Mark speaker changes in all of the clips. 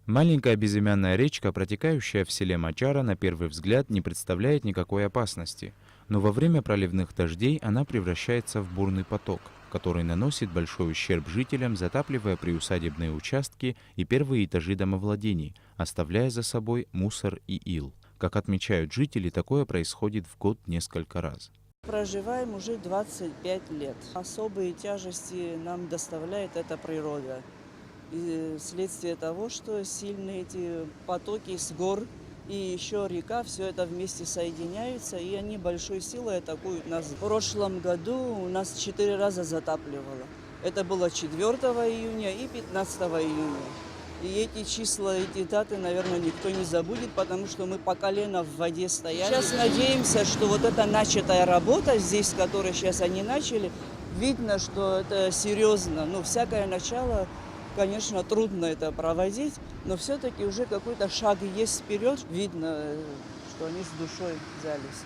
Speaker 1: Маленькая безымянная речка, протекающая в селе Мачара, на первый взгляд не представляет никакой опасности, но во время проливных дождей она превращается в бурный поток, который наносит большой ущерб жителям, затапливая приусадебные участки и первые этажи домовладений, оставляя за собой мусор и ил. Как отмечают жители, такое происходит в год несколько раз.
Speaker 2: Проживаем уже 25 лет. Особые тяжести нам доставляет эта природа. И вследствие того, что сильные эти потоки с гор и еще река, все это вместе соединяются, и они большой силой атакуют нас. В прошлом году у нас 4 раза затапливало. Это было 4 июня и 15 июня. И эти числа, эти даты, наверное, никто не забудет, потому что мы по колено в воде стояли. Сейчас надеемся, что вот эта начатая работа здесь, которую сейчас они начали, видно, что это серьезно. Ну, всякое начало, конечно, трудно это проводить, но все-таки уже какой-то шаг есть вперед. Видно, что они с душой взялись.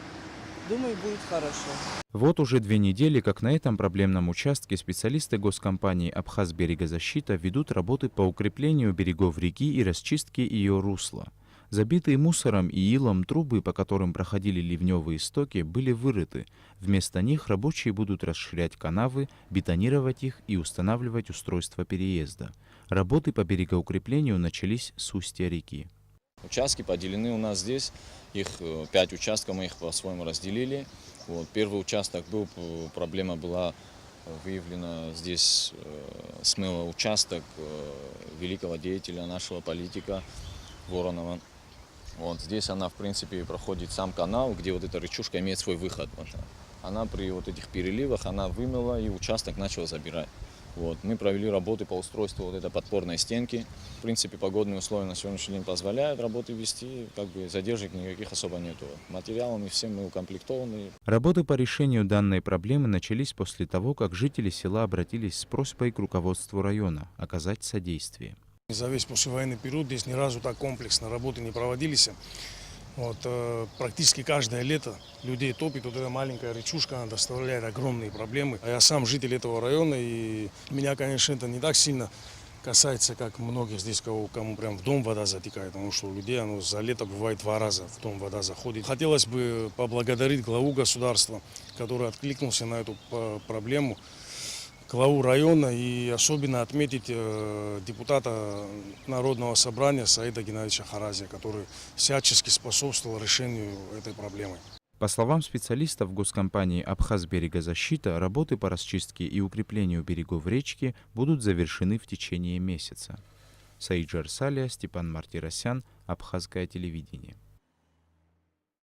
Speaker 2: Думаю, будет хорошо.
Speaker 1: Вот уже 2 недели, как на этом проблемном участке специалисты госкомпании «Абхазберегозащита» ведут работы по укреплению берегов реки и расчистке ее русла. Забитые мусором и илом трубы, по которым проходили ливневые стоки, были вырыты. Вместо них рабочие будут расширять канавы, бетонировать их и устанавливать устройство переезда. Работы по берегоукреплению начались с устья реки.
Speaker 3: Участки поделены у нас здесь, их 5 участков, мы их по-своему разделили. Вот, первый участок был, проблема была выявлена здесь, смыло участок великого деятеля, нашего политика Воронова. Вот, здесь она, в принципе, проходит сам канал, где вот эта речушка имеет свой выход. Вот. Она при вот этих переливах, она вымыла и участок начала забирать. Вот. Мы провели работы по устройству вот этой подпорной стенки. В принципе, погодные условия на сегодняшний день позволяют работы вести, как бы задержек никаких особо нету. Материалами всем мы укомплектованы.
Speaker 1: Работы по решению данной проблемы начались после того, как жители села обратились с просьбой к руководству района оказать содействие.
Speaker 4: За весь послевоенный период здесь ни разу так комплексно работы не проводились. Вот, практически каждое лето людей топит, вот эта маленькая речушка, она доставляет огромные проблемы. А я сам житель этого района, и меня, конечно, это не так сильно касается, как многих здесь, кому прям в дом вода затекает, потому что у людей оно за лето бывает 2 раза в дом вода заходит. Хотелось бы поблагодарить главу государства, который откликнулся на эту проблему, главу района, и особенно отметить депутата Народного собрания Саида Геннадьевича Харазия, который всячески способствовал решению этой проблемы.
Speaker 1: По словам специалистов госкомпании «Абхазберегозащита», работы по расчистке и укреплению берегов речки будут завершены в течение месяца. Саид Жарсалия, Степан Мартиросян, Абхазское телевидение.